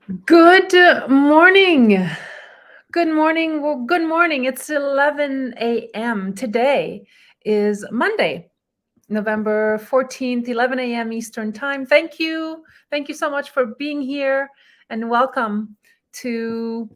Good morning. Good morning. Well, good morning. It's 11 a.m. Today is Monday, November 14th, 11 a.m. Eastern Time. Thank you. Thank you so much for being here and welcome to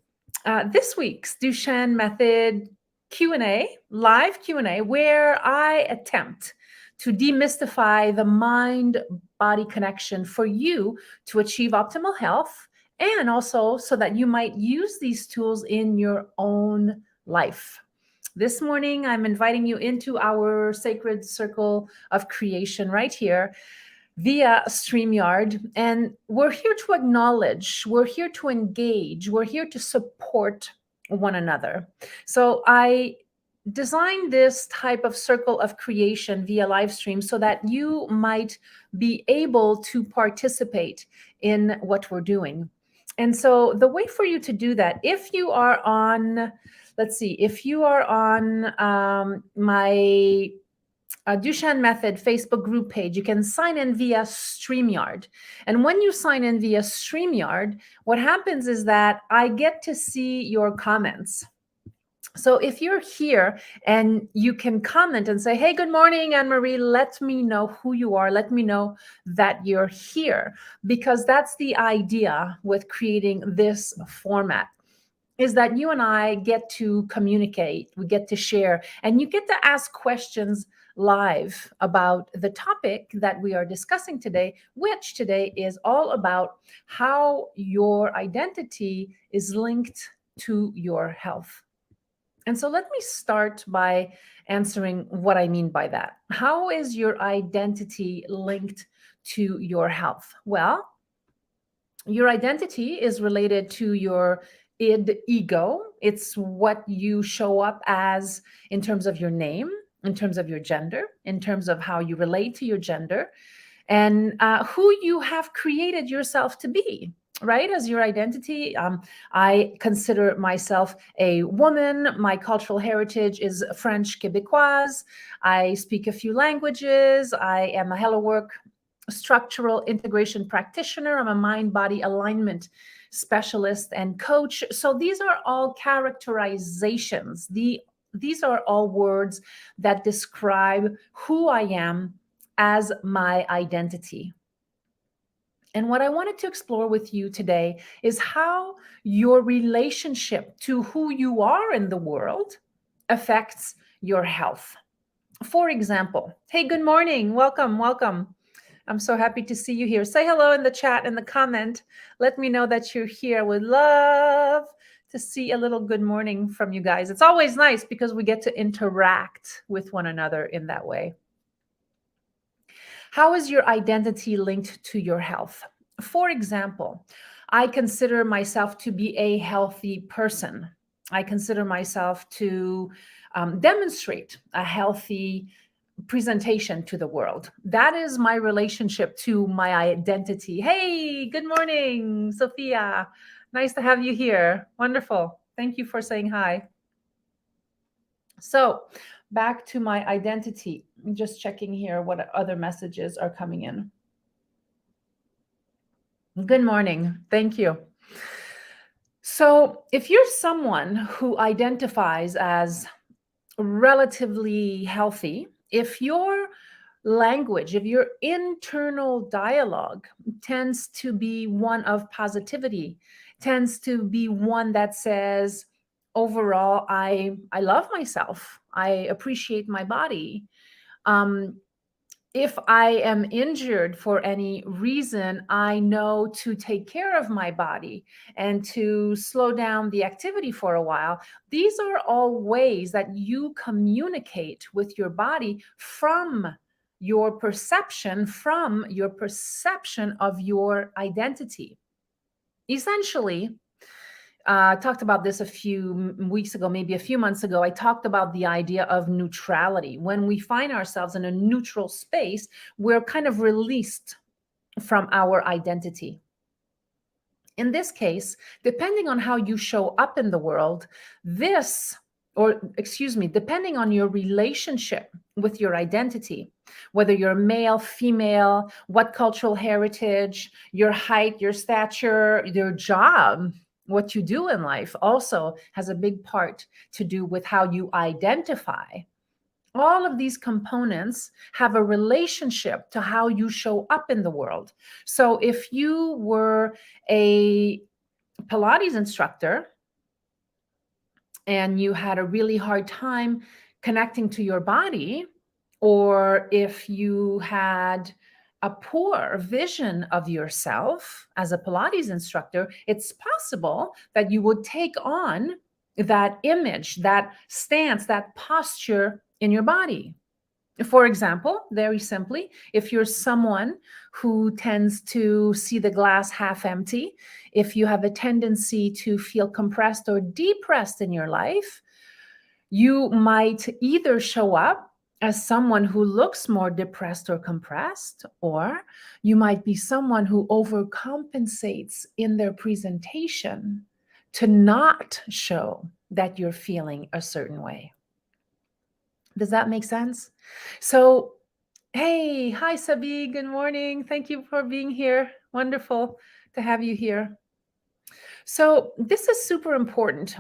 this week's Duchenne Method Q&A, live Q&A, where I attempt to demystify the mind-body connection for you to achieve optimal health and also so that you might use these tools in your own life. This morning, I'm inviting you into our sacred circle of creation right here via StreamYard. And we're here to acknowledge, we're here to engage, we're here to support one another. So I designed this type of circle of creation via live stream so that you might be able to participate in what we're doing. And so the way for you to do that, if you are on, let's see, if you are on my Duchenne Method Facebook group page, you can sign in via StreamYard. And when you sign in via StreamYard, what happens is that I get to see your comments. So if you're here and you can comment and say, hey, good morning, Anne-Marie, let me know who you are. Let me know that you're here, because that's the idea with creating this format, is that you and I get to communicate, we get to share, and you get to ask questions live about the topic that we are discussing today, which today is all about how your identity is linked to your health. And so let me start by answering what I mean by that. How is your identity linked to your health? Well, your identity is related to your ego. It's what you show up as in terms of your name, in terms of your gender, in terms of how you relate to your gender, and who you have created yourself to be, right? As your identity. I consider myself a woman. My cultural heritage is French Quebecoise. I speak a few languages. I am a Hello Work structural integration practitioner. I'm a mind body alignment specialist and coach. So these are all characterizations. These are all words that describe who I am as my identity. And what I wanted to explore with you today is how your relationship to who you are in the world affects your health. For example, hey, good morning. Welcome, welcome. I'm so happy to see you here. Say hello in the chat, in the comment. Let me know that you're here. I would love to see a little good morning from you guys. It's always nice because we get to interact with one another in that way. How is your identity linked to your health? For example, I consider myself to be a healthy person. I consider myself to demonstrate a healthy presentation to the world. That is my relationship to my identity. Hey, good morning, Sophia. Nice to have you here. Wonderful. Thank you for saying hi. So, back to my identity. I'm just checking here what other messages are coming in. Good morning. Thank you. So, if you're someone who identifies as relatively healthy, if your language, if your internal dialogue tends to be one of positivity, tends to be one that says, overall, I love myself, I appreciate my body. If I am injured for any reason, I know to take care of my body and to slow down the activity for a while. These are all ways that you communicate with your body from your perception of your identity. Essentially, I talked about this a few weeks ago, maybe a few months ago. I talked about the idea of neutrality. When we find ourselves in a neutral space, we're kind of released from our identity. In this case, depending on how you show up in the world, this or excuse me, depending on your relationship with your identity, whether you're male, female, what cultural heritage, your height, your stature, your job, what you do in life also has a big part to do with how you identify. All of these components have a relationship to how you show up in the world. So if you were a Pilates instructor and you had a really hard time connecting to your body, or if you had a poor vision of yourself as a Pilates instructor, it's possible that you would take on that image, that stance, that posture in your body. For example, very simply, if you're someone who tends to see the glass half empty, if you have a tendency to feel compressed or depressed in your life, you might either show up as someone who looks more depressed or compressed, or you might be someone who overcompensates in their presentation to not show that you're feeling a certain way. Does that make sense? So, hey, hi, Sabi. Good morning. Thank you for being here. Wonderful to have you here. So, this is super important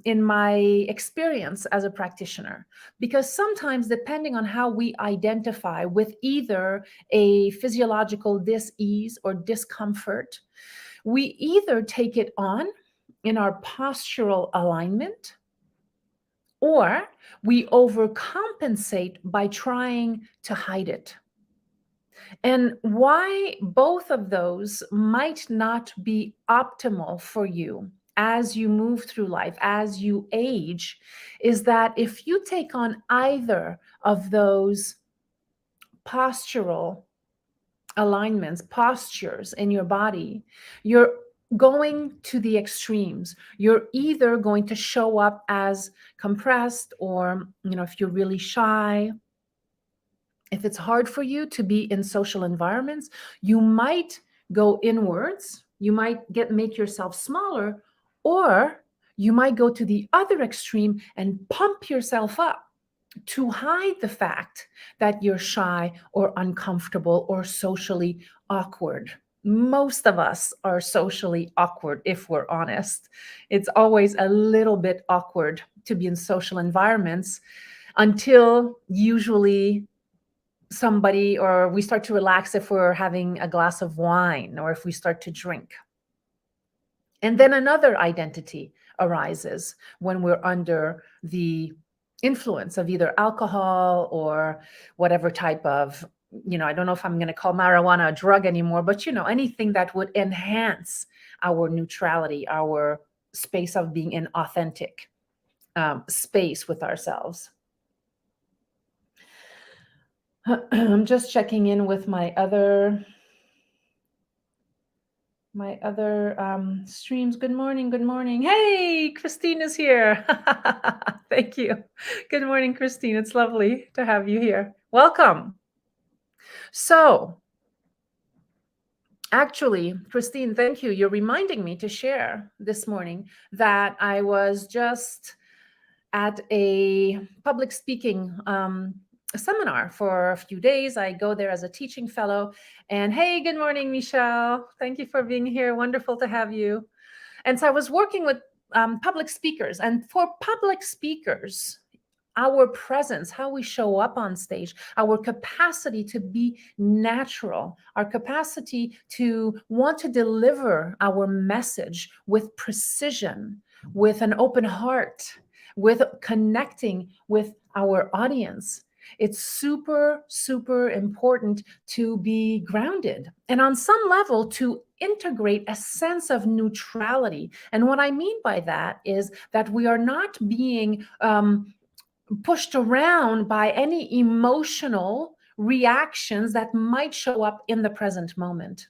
in my experience as a practitioner, because sometimes, depending on how we identify with either a physiological dis-ease or discomfort, we either take it on in our postural alignment, or we overcompensate by trying to hide it. And why both of those might not be optimal for you as you move through life, as you age, is that if you take on either of those postural alignments, postures in your body, you're going to the extremes. You're either going to show up as compressed, or, if you're really shy, if it's hard for you to be in social environments, you might go inwards. You might make yourself smaller, or you might go to the other extreme and pump yourself up to hide the fact that you're shy or uncomfortable or socially awkward. Most of us are socially awkward, if we're honest. It's always a little bit awkward to be in social environments until usually somebody, or we start to relax if we're having a glass of wine or if we start to drink. And then another identity arises when we're under the influence of either alcohol or whatever type of, I don't know if I'm going to call marijuana a drug anymore, but anything that would enhance our neutrality, our space of being in authentic space with ourselves. I'm just checking in with my other streams. Good morning. Good morning. Hey, Christine is here. Thank you. Good morning, Christine. It's lovely to have you here. Welcome. So, actually, Christine, thank you. You're reminding me to share this morning that I was just at a public speaking seminar for a few days. I go there as a teaching fellow. And hey, good morning, Michelle. Thank you for being here. Wonderful to have you. And so I was working with public speakers. And for public speakers, our presence, how we show up on stage, our capacity to be natural, our capacity to want to deliver our message with precision, with an open heart, with connecting with our audience. It's super, super important to be grounded and on some level to integrate a sense of neutrality. And what I mean by that is that we are not being pushed around by any emotional reactions that might show up in the present moment.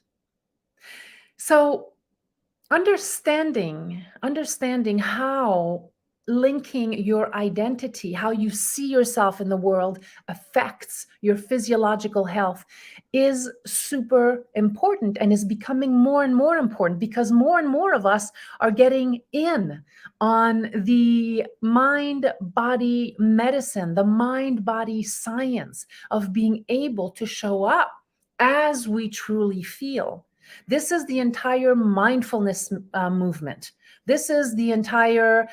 So understanding how linking your identity, how you see yourself in the world, affects your physiological health is super important and is becoming more and more important because more and more of us are getting in on the mind body medicine, the mind body science of being able to show up as we truly feel. This is the entire mindfulness movement. This is the entire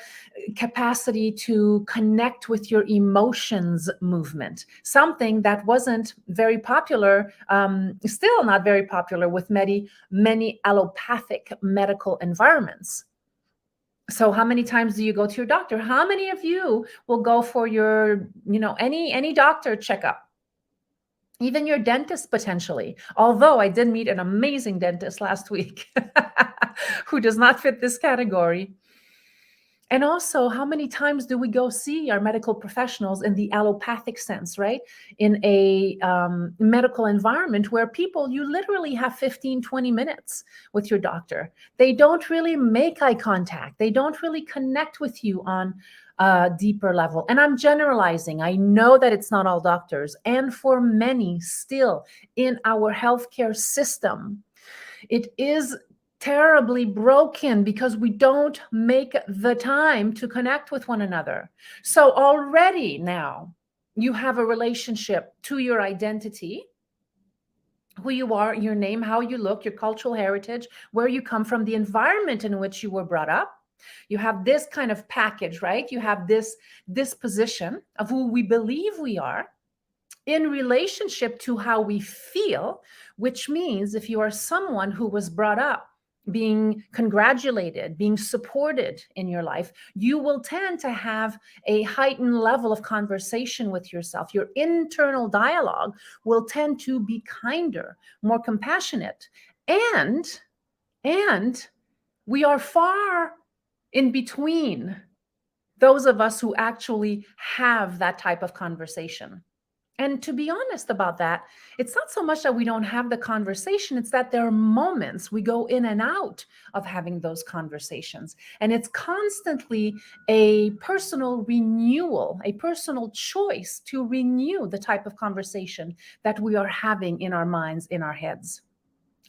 capacity to connect with your emotions movement, something that wasn't very popular, still not very popular with many allopathic medical environments. So how many times do you go to your doctor? How many of you will go for your, any doctor checkup? Even your dentist potentially. Although I did meet an amazing dentist last week who does not fit this category. And also, how many times do we go see our medical professionals in the allopathic sense, right? In a medical environment where you literally have 15, 20 minutes with your doctor. They don't really make eye contact. They don't really connect with you on a deeper level. And I'm generalizing. I know that it's not all doctors. And for many still in our healthcare system, it is terribly broken because we don't make the time to connect with one another. So already now you have a relationship to your identity, who you are, your name, how you look, your cultural heritage, where you come from, the environment in which you were brought up. You have this kind of package, right? You have this disposition of who we believe we are in relationship to how we feel, which means if you are someone who was brought up being congratulated, being supported in your life, you will tend to have a heightened level of conversation with yourself. Your internal dialogue will tend to be kinder, more compassionate. And we are far in between those of us who actually have that type of conversation. And to be honest about that, it's not so much that we don't have the conversation, it's that there are moments we go in and out of having those conversations. And it's constantly a personal renewal, a personal choice to renew the type of conversation that we are having in our minds, in our heads.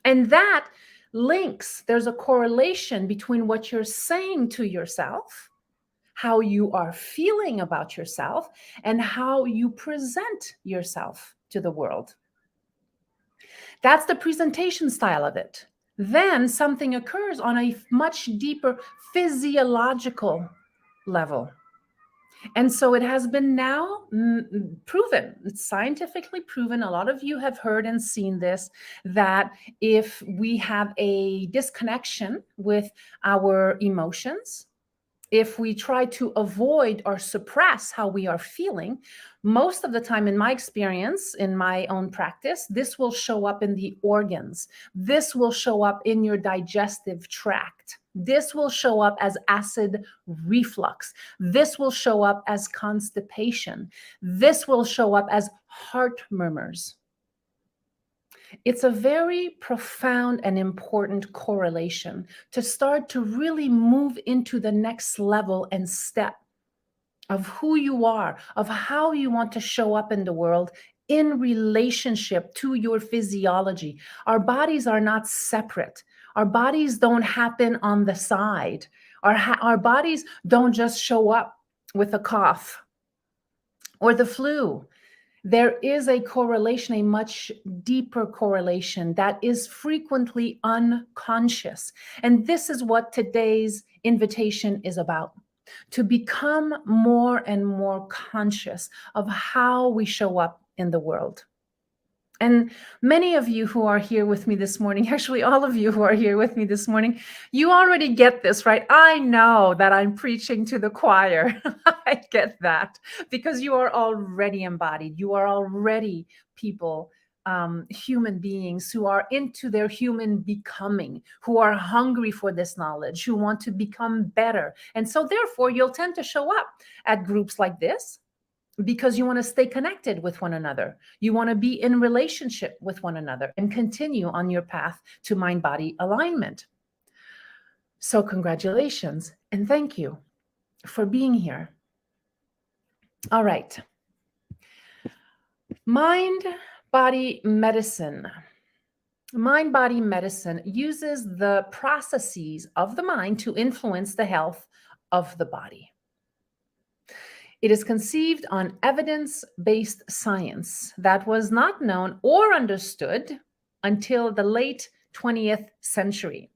And that links, there's a correlation between what you're saying to yourself, how you are feeling about yourself, and how you present yourself to the world. That's the presentation style of it. Then something occurs on a much deeper physiological level. And so it has been now proven, it's scientifically proven, a lot of you have heard and seen this, that if we have a disconnection with our emotions, if we try to avoid or suppress how we are feeling, most of the time, in my experience, in my own practice, this will show up in the organs. This will show up in your digestive tract. This will show up as acid reflux. This will show up as constipation. This will show up as heart murmurs. It's a very profound and important correlation to start to really move into the next level and step of who you are, of how you want to show up in the world in relationship to your physiology. Our bodies are not separate. Our bodies don't happen on the side. Our bodies don't just show up with a cough or the flu. There is a correlation, a much deeper correlation that is frequently unconscious. And this is what today's invitation is about, to become more and more conscious of how we show up in the world. And many of you who are here with me this morning, actually all of you who are here with me this morning, you already get this, right? I know that I'm preaching to the choir. I get that because you are already embodied. You are already people, human beings who are into their human becoming, who are hungry for this knowledge, who want to become better. And so therefore, you'll tend to show up at groups like this, because you want to stay connected with one another. You want to be in relationship with one another and continue on your path to mind-body alignment. So congratulations and thank you. for being here. All right. Mind-body medicine. Mind-body medicine uses the processes of the mind to influence the health of the body. It is conceived on evidence-based science that was not known or understood until the late 20th century.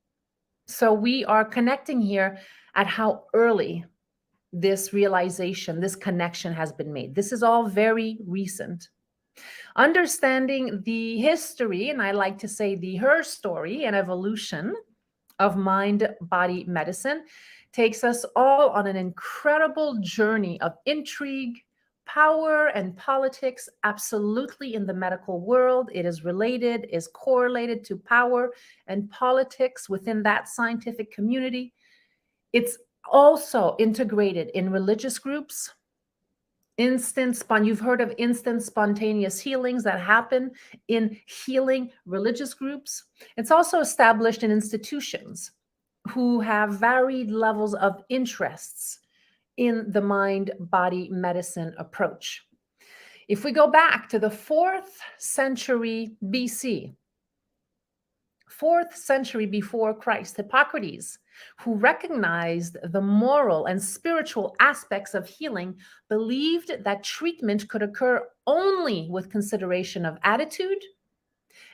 So we are connecting here at how early this realization, this connection has been made. This is all very recent. Understanding the history, and I like to say her story and evolution of mind-body medicine takes us all on an incredible journey of intrigue, power, and politics. Absolutely, in the medical world, it is related, is correlated to power and politics within that scientific community. It's also integrated in religious groups. You've heard of instant spontaneous healings that happen in healing religious groups. It's also established in institutions who have varied levels of interests in the mind-body medicine approach. If we go back to the 4th century BC, 4th century before Christ, Hippocrates, who recognized the moral and spiritual aspects of healing, believed that treatment could occur only with consideration of attitude,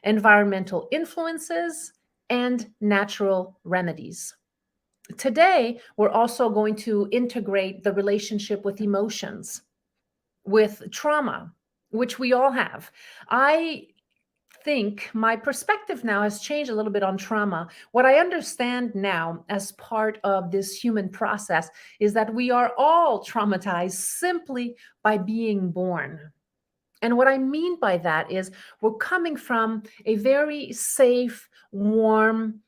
environmental influences, and natural remedies. Today, we're also going to integrate the relationship with emotions, with trauma, which we all have. I think my perspective now has changed a little bit on trauma. What I understand now as part of this human process is that we are all traumatized simply by being born. And what I mean by that is we're coming from a very safe, warm,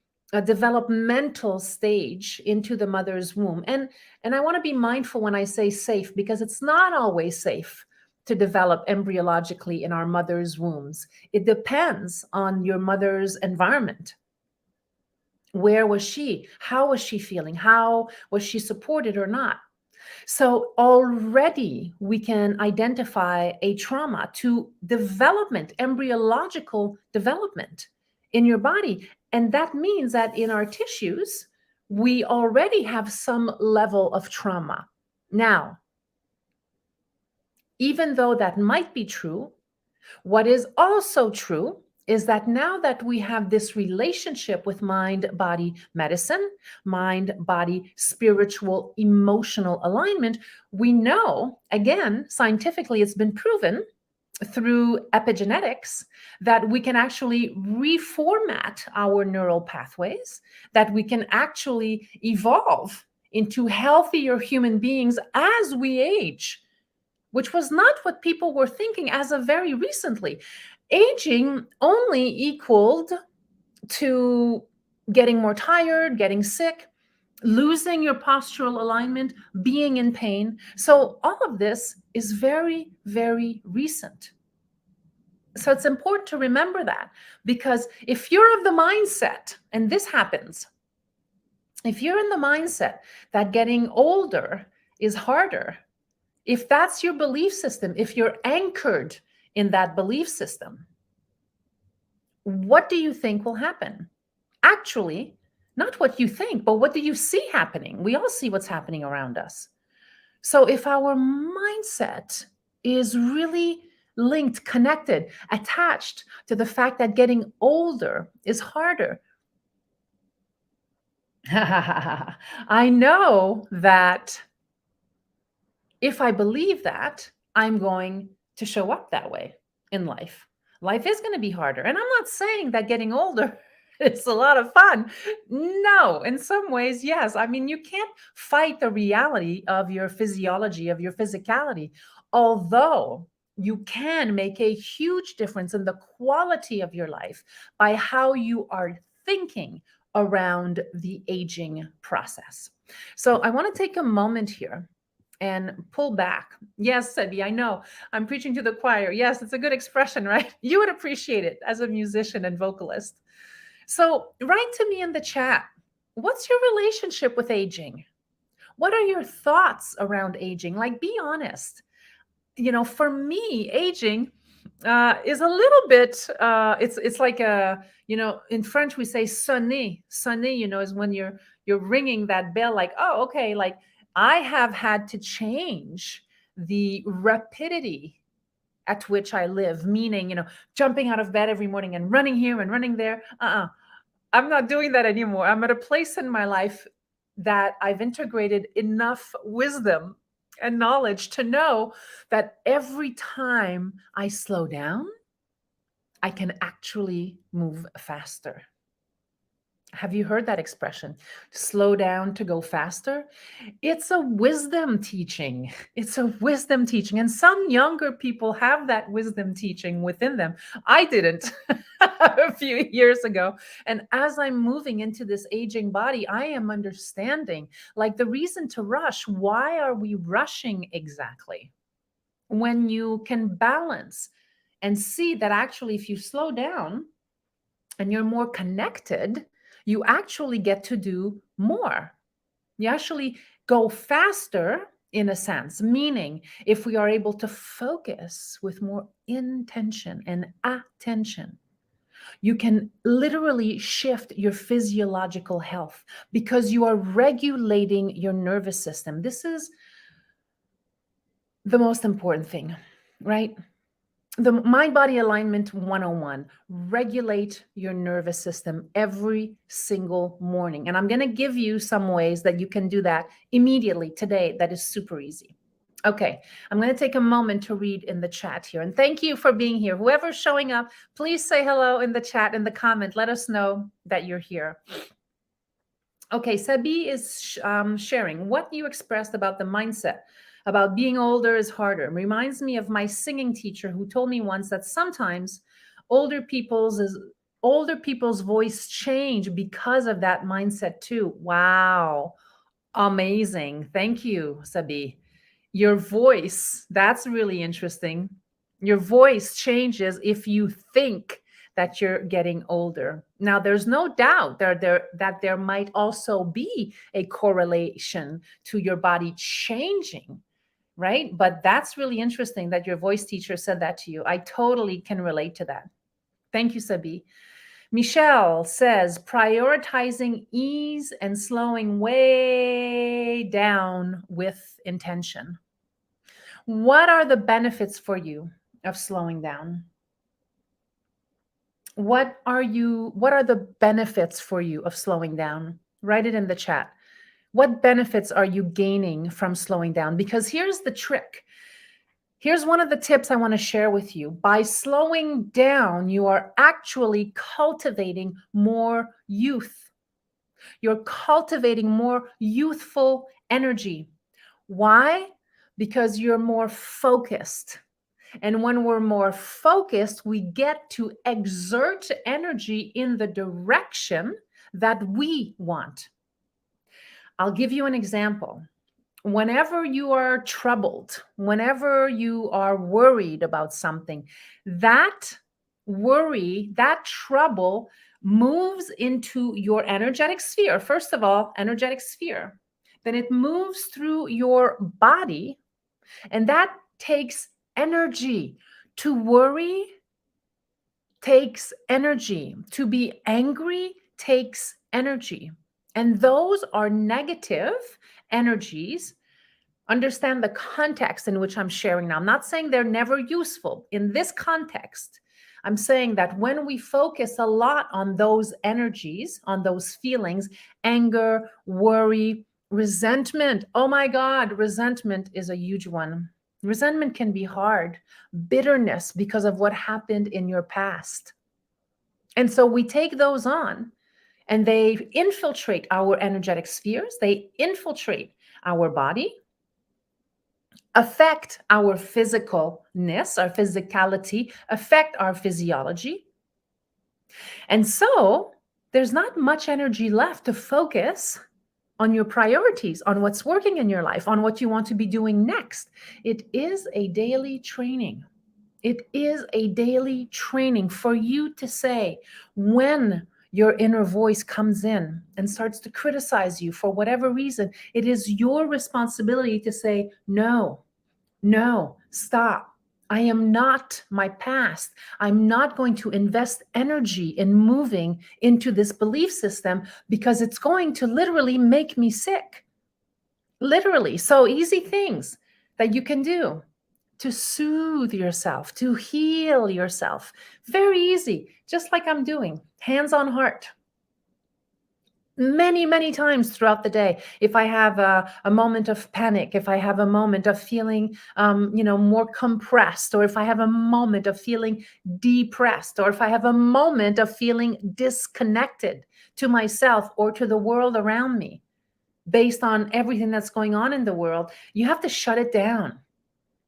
developmental stage into the mother's womb. And I want to be mindful when I say safe, because it's not always safe to develop embryologically in our mother's wombs. It depends on your mother's environment. Where was she? How was she feeling? How was she supported or not? So already we can identify a trauma to development, embryological development in your body. And that means that in our tissues, we already have some level of trauma. Now, even though that might be true, what is also true is that now that we have this relationship with mind-body medicine, mind-body spiritual emotional alignment, we know, again, scientifically, it's been proven through epigenetics that we can actually reformat our neural pathways, that we can actually evolve into healthier human beings as we age, which was not what people were thinking as of very recently. Aging only equaled to getting more tired, getting sick, losing your postural alignment, being in pain. So all of this is very, very recent. So it's important to remember that, because if you're of the mindset, and this happens, if you're in the mindset that getting older is harder, if that's your belief system, if you're anchored in that belief system, what do you think will happen? Actually, not what you think, but what do you see happening? We all see what's happening around us. So if our mindset is really linked, connected, attached to the fact that getting older is harder, I know that if I believe that, I'm going to show up that way in life. Life is going to be harder. And I'm not saying that getting older is a lot of fun. No, in some ways, yes. I mean, you can't fight the reality of your physiology, of your physicality, although you can make a huge difference in the quality of your life by how you are thinking around the aging process. So I want to take a moment here and pull back. Yes, Sebi, I know I'm preaching to the choir. Yes, it's a good expression, right? You would appreciate it as a musician and vocalist. So write to me in the chat. What's your relationship with aging? What are your thoughts around aging? Like, be honest. For me, aging is a little bit. It's like a, in French we say sonner. Sonner, is when you're ringing that bell. Like, oh, okay. Like, I have had to change the rapidity at which I live. Meaning, jumping out of bed every morning and running here and running there. I'm not doing that anymore. I'm at a place in my life that I've integrated enough wisdom and knowledge to know that every time I slow down, I can actually move faster. Have you heard that expression? Slow down to go faster? It's a wisdom teaching. It's a wisdom teaching. And some younger people have that wisdom teaching within them. I didn't a few years ago. And as I'm moving into this aging body, I am understanding like the reason to rush. Why are we rushing exactly? When you can balance and see that actually, if you slow down and you're more connected, you actually get to do more. You actually go faster in a sense, meaning if we are able to focus with more intention and attention, you can literally shift your physiological health because you are regulating your nervous system. This is the most important thing, right? The Mind Body Alignment 101, regulate your nervous system every single morning. And I'm going to give you some ways that you can do that immediately today. That is super easy. Okay, I'm going to take a moment to read in the chat here. And thank you for being here. Whoever's showing up, please say hello in the chat, in the comment. Let us know that you're here. Okay, Sabi is sharing what you expressed about the mindset about being older is harder. It reminds me of my singing teacher who told me once that sometimes older people's voice change because of that mindset too. Wow. Amazing. Thank you, Sabi. Your voice, that's really interesting. Your voice changes if you think that you're getting older. Now, there's no doubt that there might also be a correlation to your body changing, right? But that's really interesting that your voice teacher said that to you. I totally can relate to that. Thank you, Sabi. Michelle says, prioritizing ease and slowing way down with intention. What are the benefits for you of slowing down? What are the benefits for you of slowing down? Write it in the chat. What benefits are you gaining from slowing down? Because here's the trick. Here's one of the tips I want to share with you. By slowing down, you are actually cultivating more youth. You're cultivating more youthful energy. Why? Because you're more focused. And when we're more focused, we get to exert energy in the direction that we want. I'll give you an example. Whenever you are troubled, whenever you are worried about something, that worry, that trouble moves into your energetic sphere. First of all, energetic sphere. Then it moves through your body, and that takes energy. To worry takes energy. To be angry takes energy. And those are negative energies. Understand the context in which I'm sharing now. I'm not saying they're never useful. In this context, I'm saying that when we focus a lot on those energies, on those feelings, anger, worry, resentment. Oh my God, resentment is a huge one. Resentment can be hard. Bitterness because of what happened in your past. And so we take those on and they infiltrate our energetic spheres. They infiltrate our body, affect our physicalness, our physicality, affect our physiology. And so there's not much energy left to focus on your priorities, on what's working in your life, on what you want to be doing next. It is a daily training. It is a daily training for you to say, when your inner voice comes in and starts to criticize you for whatever reason, it is your responsibility to say, no, no, stop. I am not my past. I'm not going to invest energy in moving into this belief system because it's going to literally make me sick. Literally. So easy things that you can do to soothe yourself, to heal yourself. Very easy, just like I'm doing, hands on heart. Many, many times throughout the day, if I have a moment of panic, if I have a moment of feeling, more compressed, or if I have a moment of feeling depressed, or if I have a moment of feeling disconnected to myself or to the world around me, based on everything that's going on in the world, you have to shut it down.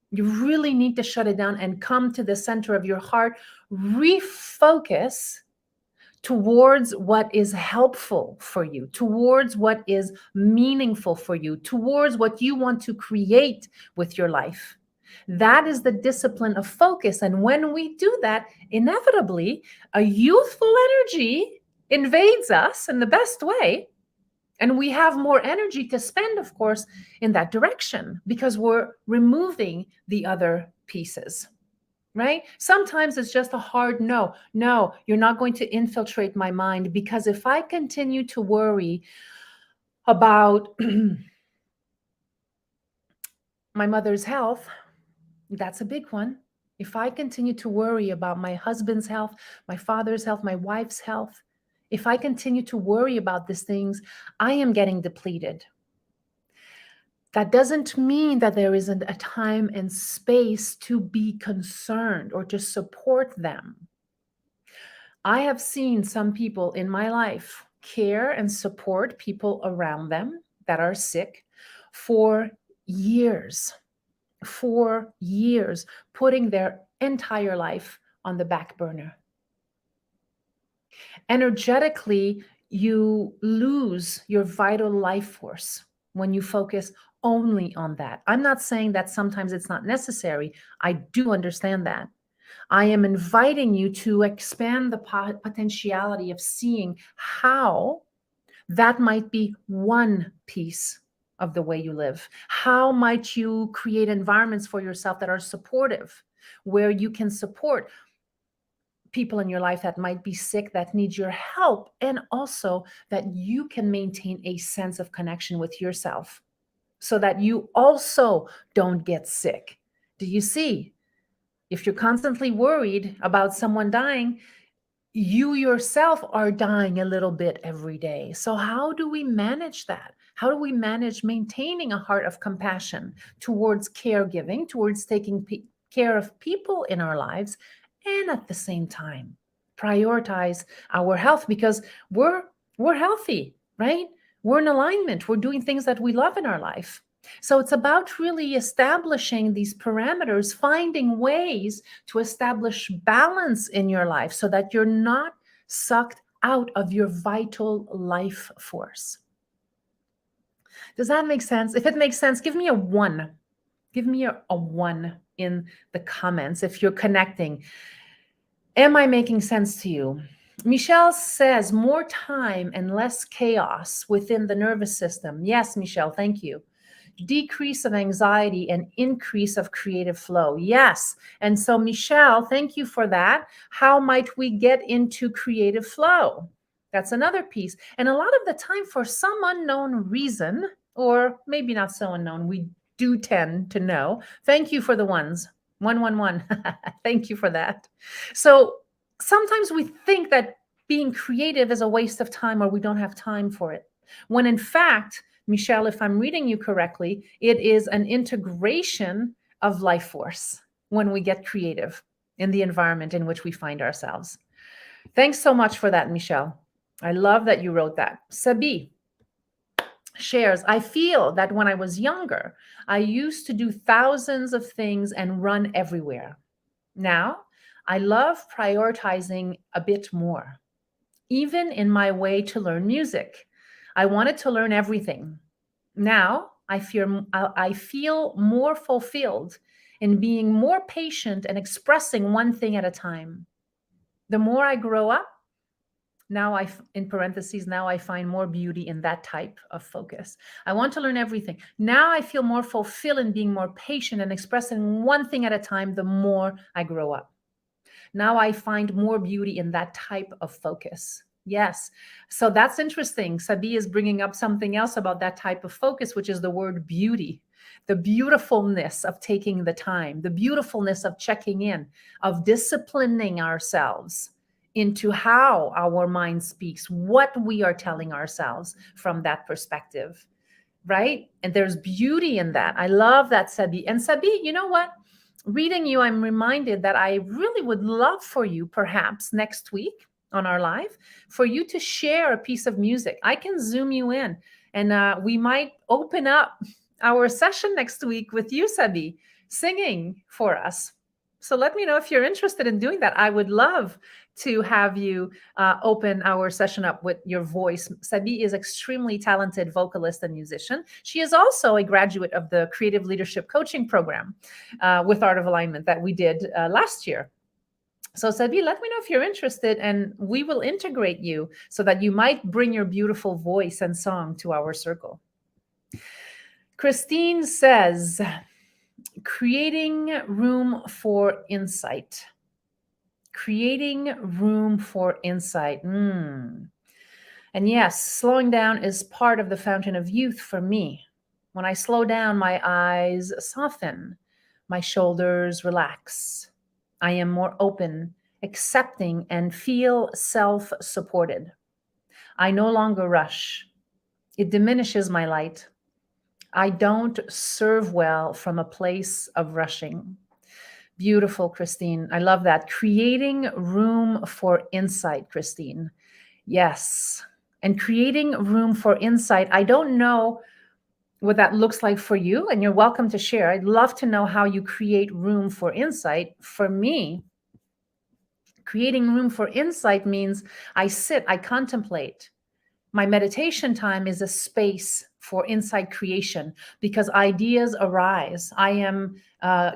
You really need to shut it down and come to the center of your heart, refocus towards what is helpful for you, towards what is meaningful for you, towards what you want to create with your life. That is the discipline of focus. And when we do that, inevitably, a youthful energy invades us in the best way. And we have more energy to spend, of course, in that direction because we're removing the other pieces. Right? Sometimes it's just a hard no. No, you're not going to infiltrate my mind, because if I continue to worry about my mother's health, that's a big one. If I continue to worry about my husband's health, my father's health, my wife's health, if I continue to worry about these things, I am getting depleted. That doesn't mean that there isn't a time and space to be concerned or to support them. I have seen some people in my life care and support people around them that are sick for years, putting their entire life on the back burner. Energetically, you lose your vital life force when you focus only on that. I'm not saying that sometimes it's not necessary. I do understand that. I am inviting you to expand the potentiality of seeing how that might be one piece of the way you live. How might you create environments for yourself that are supportive, where you can support people in your life that might be sick, that need your help, and also that you can maintain a sense of connection with yourself so that you also don't get sick. Do you see? If you're constantly worried about someone dying, you yourself are dying a little bit every day. So how do we manage that? How do we manage maintaining a heart of compassion towards caregiving, towards taking care of people in our lives, and at the same time prioritize our health, because we're healthy, right? We're in alignment. We're doing things that we love in our life. So it's about really establishing these parameters, finding ways to establish balance in your life so that you're not sucked out of your vital life force. Does that make sense? If it makes sense, give me a 1. Give me a 1 in the comments if you're connecting. Am I making sense to you? Michelle says more time and less chaos within the nervous system. Yes, Michelle, thank you. Decrease of anxiety and increase of creative flow. Yes. And so, Michelle, thank you for that. How might we get into creative flow? That's another piece. And a lot of the time, for some unknown reason, or maybe not so unknown, we do tend to know. Thank you for the ones. 111. Thank you for that. So sometimes we think that being creative is a waste of time, or we don't have time for it. When in fact, Michelle, if I'm reading you correctly, it is an integration of life force when we get creative in the environment in which we find ourselves. Thanks so much for that, Michelle. I love that you wrote that. Sabi shares, I feel that when I was younger, I used to do thousands of things and run everywhere. Now, I love prioritizing a bit more. Even in my way to learn music, I wanted to learn everything. Now, I feel more fulfilled in being more patient and expressing one thing at a time. The more I grow up, Now in parentheses, now I find more beauty in that type of focus. I want to learn everything. Now I feel more fulfilled in being more patient and expressing one thing at a time the more I grow up. Now I find more beauty in that type of focus. Yes. So that's interesting. Sabi is bringing up something else about that type of focus, which is the word beauty, the beautifulness of taking the time, the beautifulness of checking in, of disciplining ourselves into how our mind speaks, what we are telling ourselves from that perspective, right? And there's beauty in that. I love that, Sabi. And Sabi, you know what? Reading you, I'm reminded that I really would love for you, perhaps next week on our live, for you to share a piece of music. I can zoom you in, and we might open up our session next week with you, Sabi, singing for us. So let me know if you're interested in doing that. I would love to have you open our session up with your voice. Sabi is extremely talented vocalist and musician. She is also a graduate of the Creative Leadership Coaching Program with Art of Alignment that we did last year. So Sabi, let me know if you're interested, and we will integrate you so that you might bring your beautiful voice and song to our circle. Christine says, creating room for insight. Creating room for insight. And yes, slowing down is part of the fountain of youth for me. When I slow down, my eyes soften, my shoulders relax. I am more open, accepting, and feel self-supported. I no longer rush. It diminishes my light. I don't serve well from a place of rushing. Beautiful, Christine. I love that. Creating room for insight, Christine. Yes. And creating room for insight. I don't know what that looks like for you, and you're welcome to share. I'd love to know how you create room for insight. For me, creating room for insight means I sit, I contemplate. My meditation time is a space for insight creation because ideas arise. I am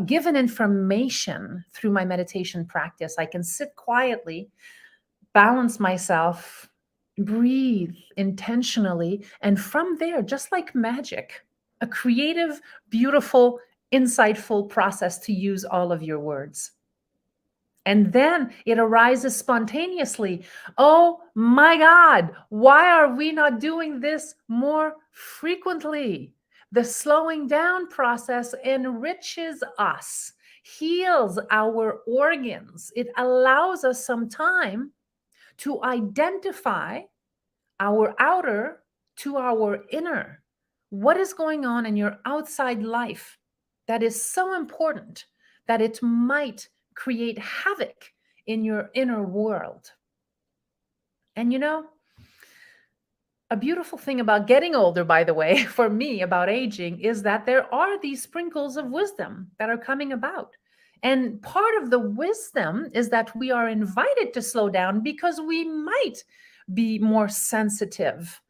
given information through my meditation practice. I can sit quietly, balance myself, breathe intentionally, and from there, just like magic, a creative, beautiful, insightful process to use all of your words. And then it arises spontaneously. Oh my God, why are we not doing this more frequently? The slowing down process enriches us, heals our organs. It allows us some time to identify our outer to our inner. What is going on in your outside life that is so important that it might create havoc in your inner world? And you know, a beautiful thing about getting older, by the way, for me, about aging, is that there are these sprinkles of wisdom that are coming about. And part of the wisdom is that we are invited to slow down because we might be more sensitive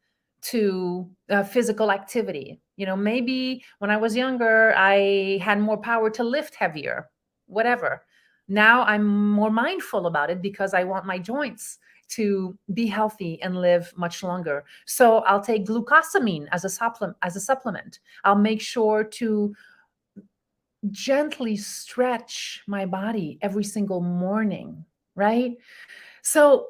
to physical activity. You know, maybe when I was younger, I had more power to lift heavier, whatever. Now I'm more mindful about it because I want my joints to be healthy and live much longer. So I'll take glucosamine as a supplement. I'll make sure to gently stretch my body every single morning, right? So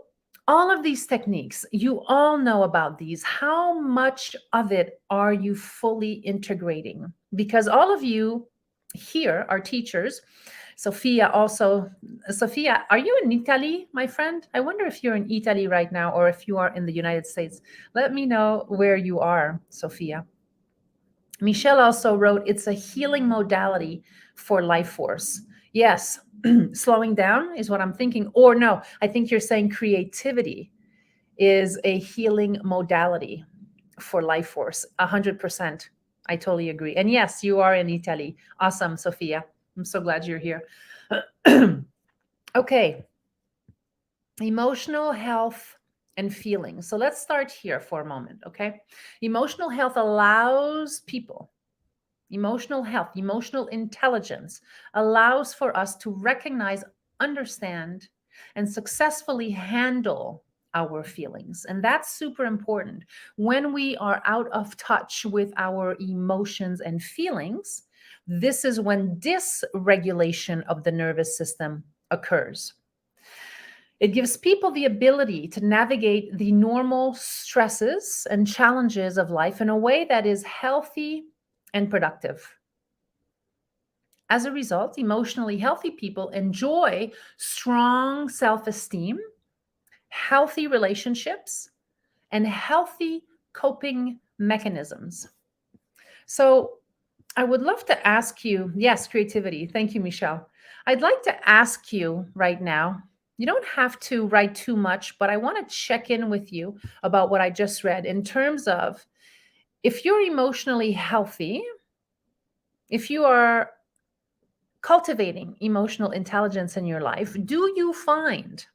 all of these techniques, you all know about these. How much of it are you fully integrating? Because all of you here are teachers. Sophia also, Sophia, are you in Italy, my friend? I wonder if you're in Italy right now or if you are in the United States. Let me know where you are, Sophia. Michelle also wrote, it's a healing modality for life force. Yes, slowing down is what I'm thinking. Or no, I think you're saying creativity is a healing modality for life force. 100%. I totally agree. And yes, you are in Italy. Awesome, Sophia. I'm so glad you're here. Okay. Emotional health and feelings. So let's start here for a moment, okay? Emotional health allows people, emotional health, emotional intelligence allows for us to recognize, understand, and successfully handle our feelings. And that's super important. When we are out of touch with our emotions and feelings, this is when dysregulation of the nervous system occurs. It gives people the ability to navigate the normal stresses and challenges of life in a way that is healthy and productive. As a result, emotionally healthy people enjoy strong self esteem, healthy relationships, and healthy coping mechanisms. So, I would love to ask you, yes, creativity. Thank you, Michelle. I'd like to ask you right now, you don't have to write too much, but I want to check in with you about what I just read in terms of if you're emotionally healthy, if you are cultivating emotional intelligence in your life, do you find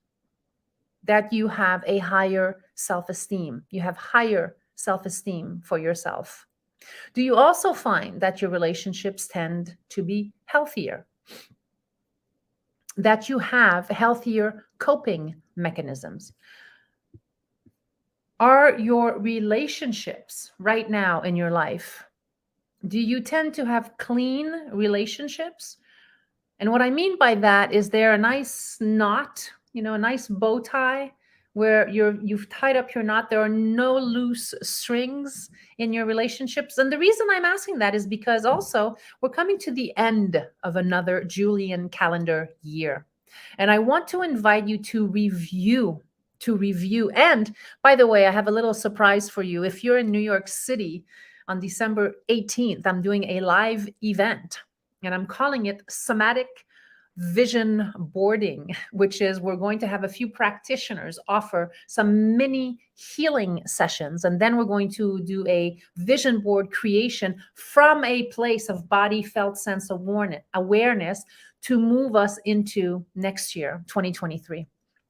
that you have a higher self esteem? You have higher self esteem for yourself. Do you also find that your relationships tend to be healthier? That you have healthier coping mechanisms? Are your relationships right now in your life, do you tend to have clean relationships? And what I mean by that is there a nice knot, a nice bow tie where you've tied up your knot. There are no loose strings in your relationships. And the reason I'm asking that is because also we're coming to the end of another Julian calendar year. And I want to invite you to review. And by the way, I have a little surprise for you. If you're in New York City on December 18th, I'm doing a live event and I'm calling it Somatic Vision Boarding, which is we're going to have a few practitioners offer some mini healing sessions. And then we're going to do a vision board creation from a place of body felt sense awareness to move us into next year, 2023.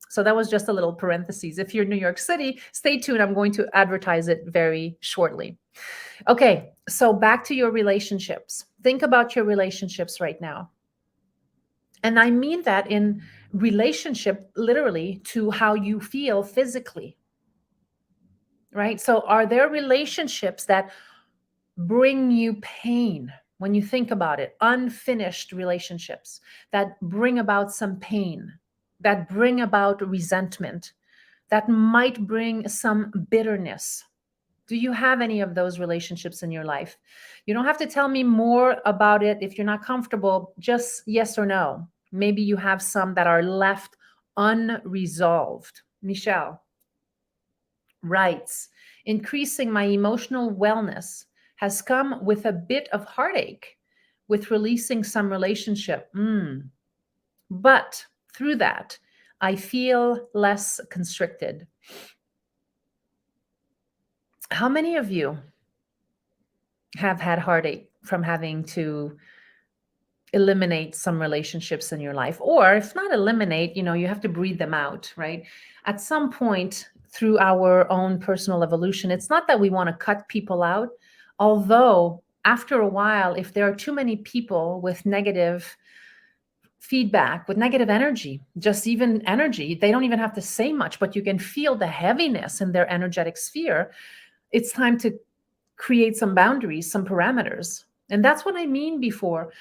So that was just a little parenthesis. If you're in New York City, stay tuned. I'm going to advertise it very shortly. Okay, so back to your relationships. Think about your relationships right now. And I mean that in relationship, literally, to how you feel physically, right? So are there relationships that bring you pain when you think about it? Unfinished relationships that bring about some pain, that bring about resentment, that might bring some bitterness. Do you have any of those relationships in your life? You don't have to tell me more about it if you're not comfortable, just yes or no. Maybe you have some that are left unresolved. Michelle writes, increasing my emotional wellness has come with a bit of heartache with releasing some relationship. But through that, I feel less constricted. How many of you have had heartache from having to eliminate some relationships in your life? Or if not eliminate, you have to breathe them out, right? At some point through our own personal evolution, it's not that we want to cut people out, although after a while, if there are too many people with negative feedback, with negative energy, just even energy, they don't even have to say much, but you can feel the heaviness in their energetic sphere. It's time to create some boundaries, some parameters. And that's what I mean before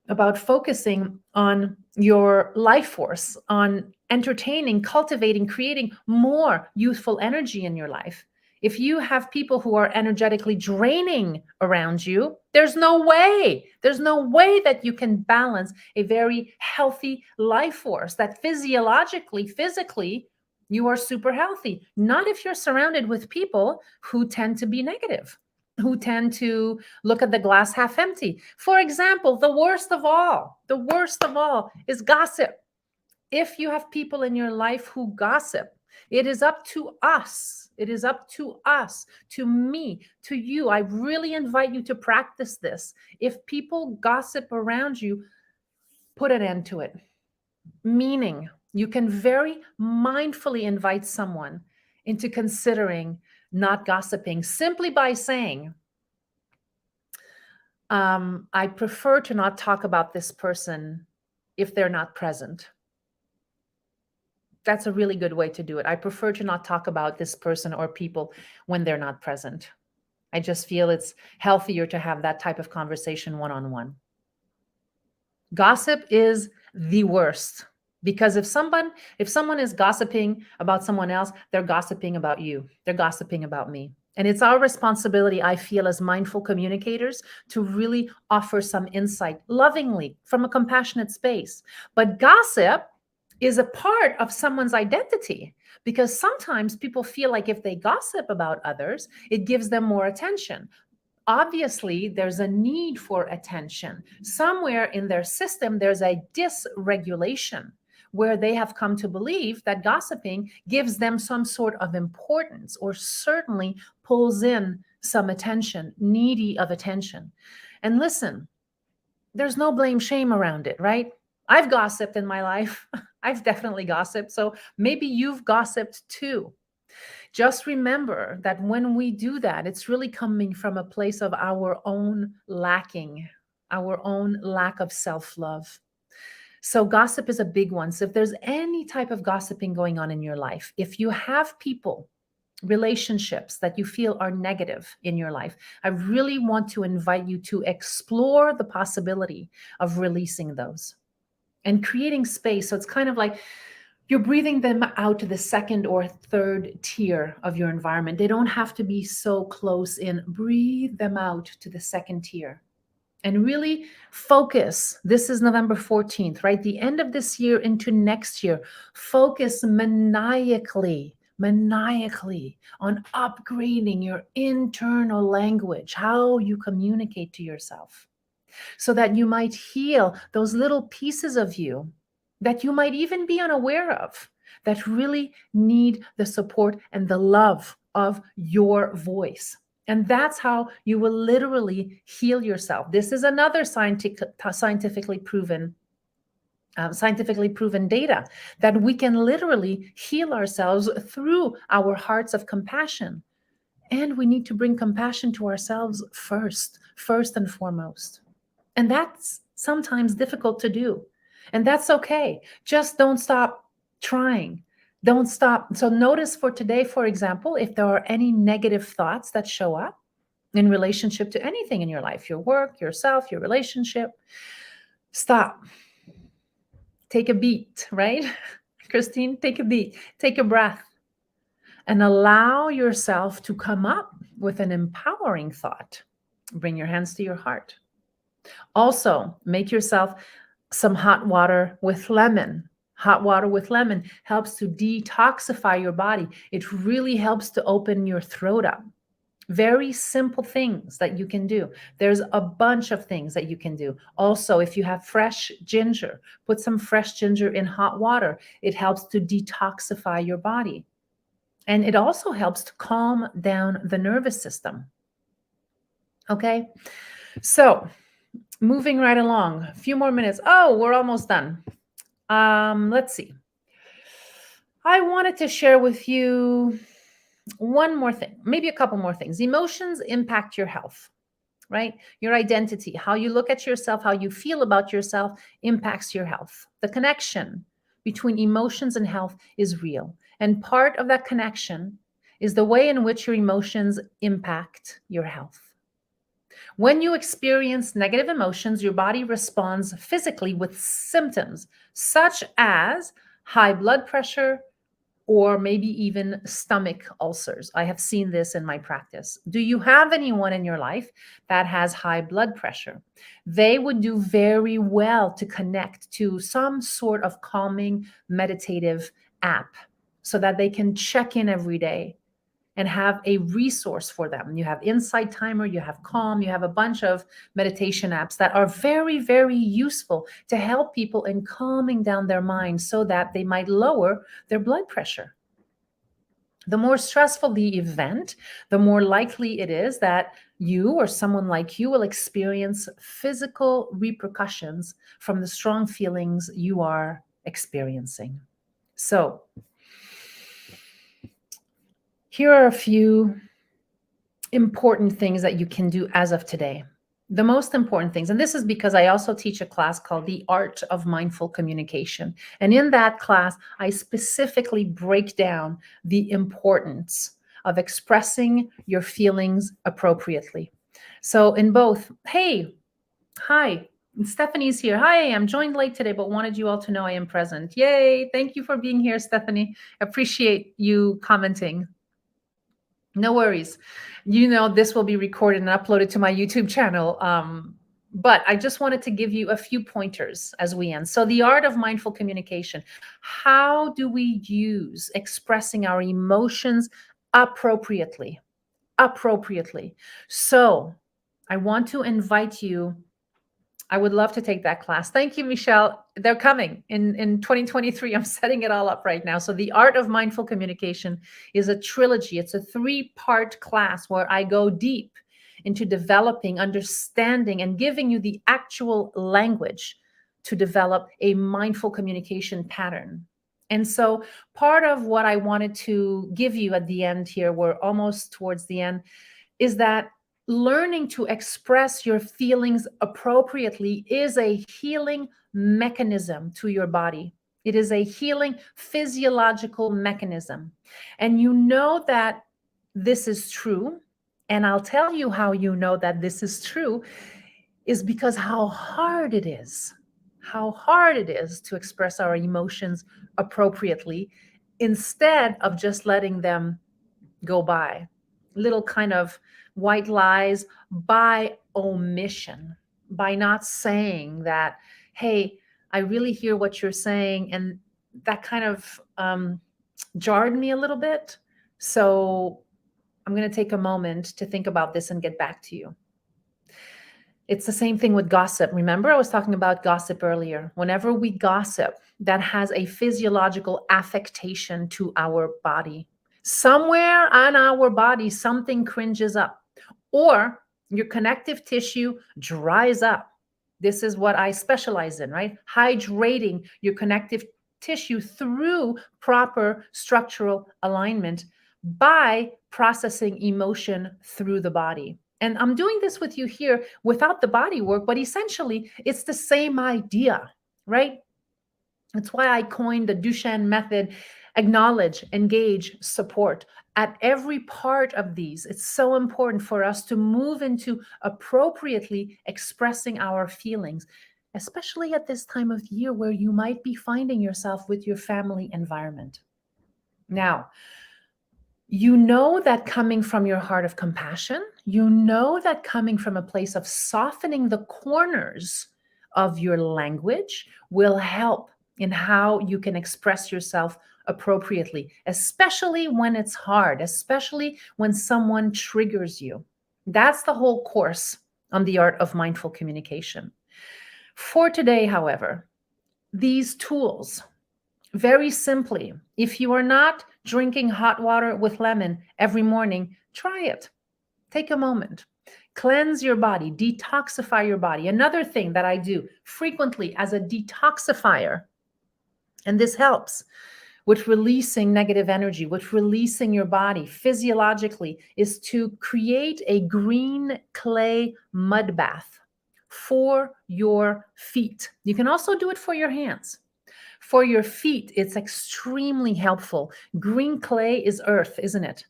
about focusing on your life force, on entertaining, cultivating, creating more youthful energy in your life. If you have people who are energetically draining around you, there's no way that you can balance a very healthy life force that physiologically, physically, you are super healthy. Not if you're surrounded with people who tend to be negative, who tend to look at the glass half empty. For example, the worst of all is gossip. If you have people in your life who gossip, it is up to us. It is up to us, to me, to you. I really invite you to practice this. If people gossip around you, put an end to it. Meaning, you can very mindfully invite someone into considering not gossiping simply by saying, I prefer to not talk about this person if they're not present. That's a really good way to do it. I prefer to not talk about this person or people when they're not present. I just feel it's healthier to have that type of conversation one-on-one. Gossip is the worst because if someone is gossiping about someone else, they're gossiping about you. They're gossiping about me. And it's our responsibility, I feel, as mindful communicators to really offer some insight lovingly from a compassionate space. But gossip is a part of someone's identity because sometimes people feel like if they gossip about others, it gives them more attention. Obviously, there's a need for attention. Somewhere in their system, there's a dysregulation where they have come to believe that gossiping gives them some sort of importance or certainly pulls in some attention, needy of attention. And listen, there's no blame shame around it, right? I've gossiped in my life. I've definitely gossiped. So maybe you've gossiped too. Just remember that when we do that, it's really coming from a place of our own lacking, our own lack of self love. So, gossip is a big one. So, if there's any type of gossiping going on in your life, if you have people, relationships that you feel are negative in your life, I really want to invite you to explore the possibility of releasing those and creating space. So, it's kind of like, you're breathing them out to the second or third tier of your environment. They don't have to be so close in. Breathe them out to the second tier and really focus. This is November 14th, right? The end of this year into next year. Focus maniacally on upgrading your internal language, how you communicate to yourself, so that you might heal those little pieces of you that you might even be unaware of that really need the support and the love of your voice. And that's how you will literally heal yourself. This is another scientifically proven data that we can literally heal ourselves through our hearts of compassion. And we need to bring compassion to ourselves first and foremost. And that's sometimes difficult to do. And that's okay. Just don't stop trying. Don't stop. So notice for today, for example, if there are any negative thoughts that show up in relationship to anything in your life, your work, yourself, your relationship, stop. Take a beat, right? Christine, take a beat, take a breath, and allow yourself to come up with an empowering thought. Bring your hands to your heart. Also, make yourself some hot water with lemon. Hot water with lemon helps to detoxify your body. It really helps to open your throat up. Very simple things that you can do. There's a bunch of things that you can do. Also, if you have fresh ginger, put some fresh ginger in hot water. It helps to detoxify your body. And it also helps to calm down the nervous system. Okay? So, moving right along, a few more minutes. Oh, we're almost done. Let's see. I wanted to share with you one more thing, maybe a couple more things. Emotions impact your health, right? Your identity, how you look at yourself, how you feel about yourself impacts your health. The connection between emotions and health is real. And part of that connection is the way in which your emotions impact your health. When you experience negative emotions, your body responds physically with symptoms such as high blood pressure or maybe even stomach ulcers. I have seen this in my practice. Do you have anyone in your life that has high blood pressure? They would do very well to connect to some sort of calming meditative app so that they can check in every day and have a resource for them. You have Insight Timer, you have Calm, you have a bunch of meditation apps that are very, very useful to help people in calming down their minds so that they might lower their blood pressure. The more stressful the event, the more likely it is that you or someone like you will experience physical repercussions from the strong feelings you are experiencing. So, here are a few important things that you can do as of today. The most important things, and this is because I also teach a class called The Art of Mindful Communication. And in that class, I specifically break down the importance of expressing your feelings appropriately. So in both, hey, hi, Stephanie's here. Hi, I'm joined late today, but wanted you all to know I am present. Yay. Thank you for being here, Stephanie. Appreciate you commenting. No worries. You know, this will be recorded and uploaded to my YouTube channel. But I just wanted to give you a few pointers as we end. So the art of mindful communication. How do we use expressing our emotions appropriately? Appropriately. So I want to invite you. I would love to take that class. Thank you, Michelle. They're coming in 2023. I'm setting it all up right now. So the Art of Mindful Communication is a trilogy. It's a 3-part class where I go deep into developing, understanding, and giving you the actual language to develop a mindful communication pattern. And so part of what I wanted to give you at the end here, we're almost towards the end, is that learning to express your feelings appropriately is a healing mechanism to your body. It is a healing physiological mechanism. And you know that this is true. And I'll tell you how you know that this is true is because how hard it is to express our emotions appropriately instead of just letting them go by. Little kind of white lies by omission, by not saying that, hey, I really hear what you're saying. And that kind of jarred me a little bit. So I'm going to take a moment to think about this and get back to you. It's the same thing with gossip. Remember, I was talking about gossip earlier. Whenever we gossip, that has a physiological affectation to our body. Somewhere on our body, something cringes up, or your connective tissue dries up. This is what I specialize in, right? Hydrating your connective tissue through proper structural alignment by processing emotion through the body. And I'm doing this with you here without the body work, but essentially it's the same idea, right? That's why I coined the Duchenne method: acknowledge, engage, support. At every part of these, it's so important for us to move into appropriately expressing our feelings, especially at this time of year where you might be finding yourself with your family environment. Now, you know that coming from your heart of compassion, you know that coming from a place of softening the corners of your language will help in how you can express yourself appropriately, especially when it's hard, especially when someone triggers you. That's the whole course on the art of mindful communication. For today, however, these tools, very simply, if you are not drinking hot water with lemon every morning, try it. Take a moment. Cleanse your body, detoxify your body. Another thing that I do frequently as a detoxifier, and this helps with releasing negative energy, with releasing your body physiologically, is to create a green clay mud bath for your feet. You can also do it for your hands. For your feet, it's extremely helpful. Green clay is earth, isn't it?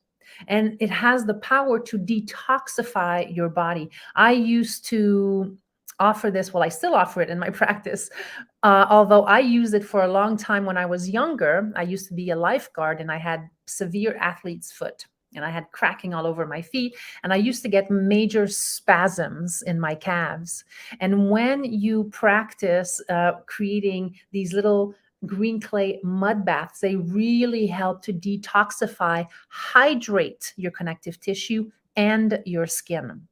And it has the power to detoxify your body. I used to offer this, well, I still offer it in my practice, although I used it for a long time when I was younger. I used to be a lifeguard and I had severe athlete's foot. And I had cracking all over my feet. And I used to get major spasms in my calves. And when you practice creating these little green clay mud baths, they really help to detoxify, hydrate your connective tissue and your skin.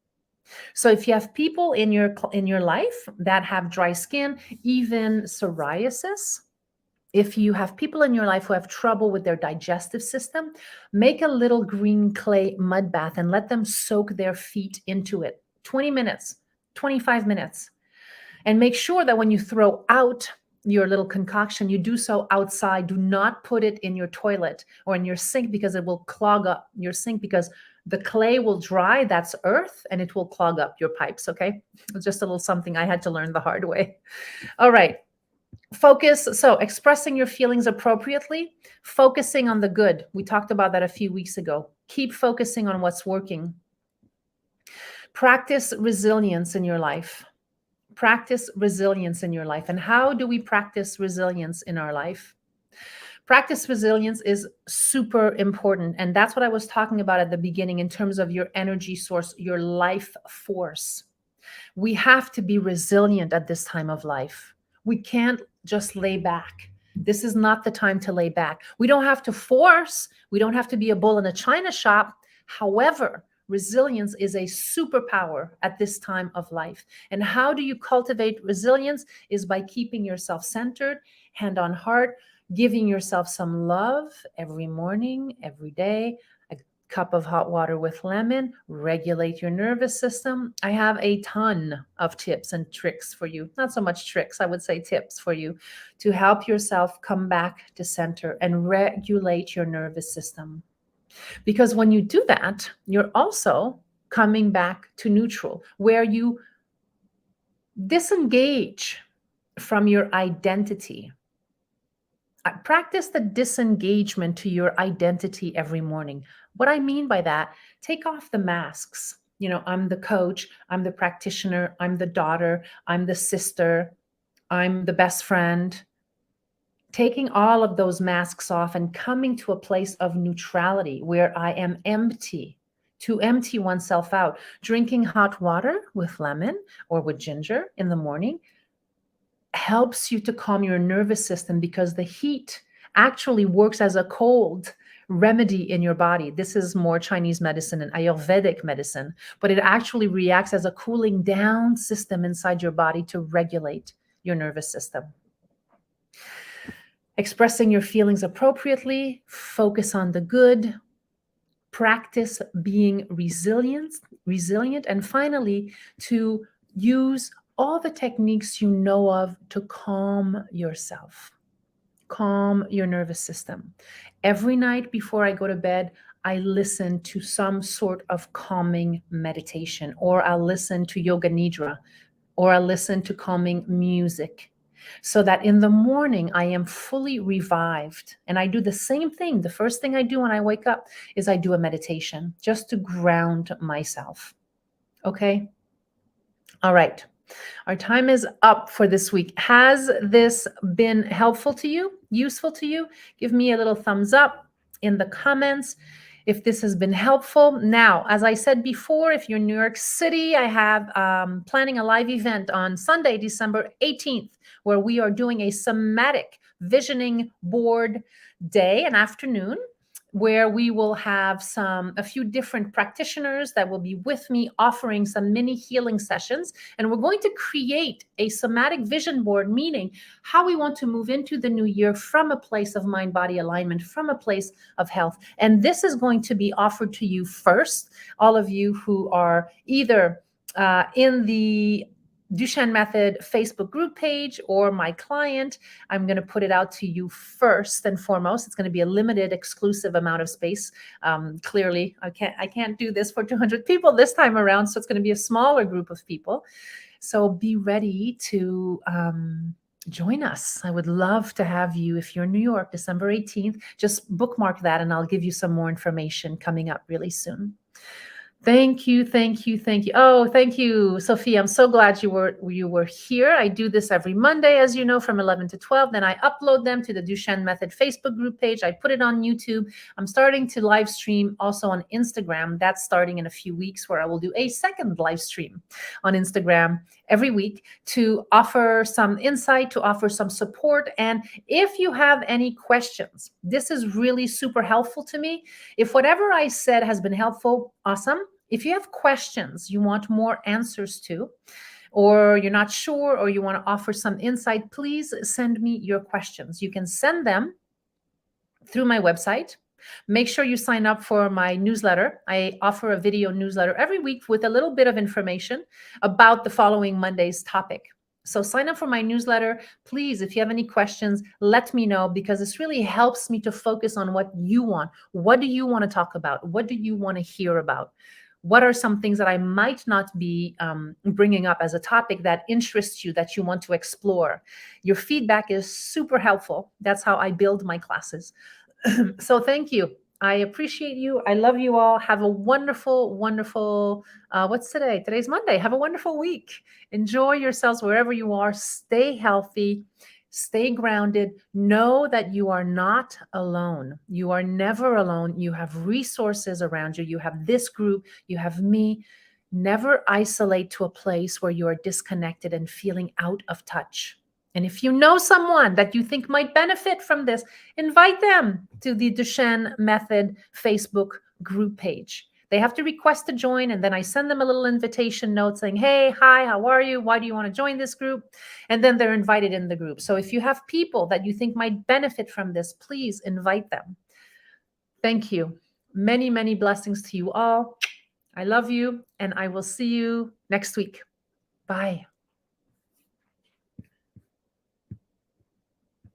So if you have people in your life that have dry skin, even psoriasis, if you have people in your life who have trouble with their digestive system, make a little green clay mud bath and let them soak their feet into it. 20 minutes, 25 minutes. And make sure that when you throw out your little concoction, you do so outside. Do not put it in your toilet or in your sink because it will clog up your sink, because the clay will dry. That's earth, and it will clog up your pipes. Okay. It's just a little something I had to learn the hard way. All right. Focus. So expressing your feelings appropriately, focusing on the good. We talked about that a few weeks ago. Keep focusing on what's working. Practice resilience in your life. Practice resilience in your life. And how do we practice resilience in our life? Practice resilience is super important. And that's what I was talking about at the beginning in terms of your energy source, your life force. We have to be resilient at this time of life. We can't just lay back. This is not the time to lay back. We don't have to force. We don't have to be a bull in a china shop. However, resilience is a superpower at this time of life. And how do you cultivate resilience? Is by keeping yourself centered, hand on heart, giving yourself some love every morning, every day, a cup of hot water with lemon, regulate your nervous system. I have a ton of tips and tricks for you. Not so much tricks, I would say tips for you to help yourself come back to center and regulate your nervous system. Because when you do that, you're also coming back to neutral, where you disengage from your identity. Practice the disengagement to your identity every morning. What I mean by that, take off the masks. You know, I'm the coach, I'm the practitioner, I'm the daughter, I'm the sister, I'm the best friend. Taking all of those masks off and coming to a place of neutrality where I am empty, to empty oneself out. Drinking hot water with lemon or with ginger in the morning helps you to calm your nervous system, because the heat actually works as a cold remedy in your body. This is more Chinese medicine and Ayurvedic medicine, but it actually reacts as a cooling down system inside your body to regulate your nervous system. Expressing your feelings appropriately, focus on the good, practice being resilient, and finally, to use all the techniques you know of to calm yourself, calm your nervous system. Every night before I go to bed, I listen to some sort of calming meditation, or I'll listen to yoga nidra, or I'll listen to calming music, so that in the morning I am fully revived. And I do the same thing. The first thing I do when I wake up is I do a meditation just to ground myself. Okay? All right. Our time is up for this week. Has this been helpful to you, useful to you? Give me a little thumbs up in the comments if this has been helpful. Now, as I said before, if you're in New York City, I have planning a live event on Sunday, December 18th, where we are doing a somatic visioning board day and afternoon, where we will have a few different practitioners that will be with me offering some mini healing sessions. And we're going to create a somatic vision board, meaning how we want to move into the new year from a place of mind-body alignment, from a place of health. And this is going to be offered to you first, all of you who are either in the Duchenne Method Facebook group page or my client. I'm going to put it out to you first and foremost. It's going to be a limited, exclusive amount of space. Clearly, I can't do this for 200 people this time around, so it's going to be a smaller group of people. So be ready to join us. I would love to have you. If you're in New York, December 18th, just bookmark that, and I'll give you some more information coming up really soon. Thank you. Oh, thank you, Sophie. I'm so glad you were here. I do this every Monday, as you know, from 11 to 12. Then I upload them to the Duchenne Method Facebook group page. I put it on YouTube. I'm starting to live stream also on Instagram. That's starting in a few weeks, where I will do a second live stream on Instagram every week to offer some insight, to offer some support. And if you have any questions, this is really super helpful to me. If whatever I said has been helpful, awesome. If you have questions you want more answers to, or you're not sure, or you want to offer some insight, please send me your questions. You can send them through my website. Make sure you sign up for my newsletter. I offer a video newsletter every week with a little bit of information about the following Monday's topic. So sign up for my newsletter. Please, if you have any questions, let me know, because this really helps me to focus on what you want. What do you want to talk about? What do you want to hear about? What are some things that I might not be bringing up as a topic that interests you, that you want to explore? Your feedback is super helpful. That's how I build my classes. So thank you. I appreciate you. I love you all. Have a wonderful, wonderful, what's today? Today's Monday. Have a wonderful week. Enjoy yourselves wherever you are. Stay healthy. Stay grounded. Know that you are not alone. You are never alone. You have resources around you. You have this group. You have me. Never isolate to a place where you are disconnected and feeling out of touch. And if you know someone that you think might benefit from this, invite them to the Duchenne Method Facebook group page. They have to request to join, and then I send them a little invitation note saying, hey, hi, how are you? Why do you want to join this group? And then they're invited in the group. So if you have people that you think might benefit from this, please invite them. Thank you. Many, many blessings to you all. I love you, and I will see you next week. Bye.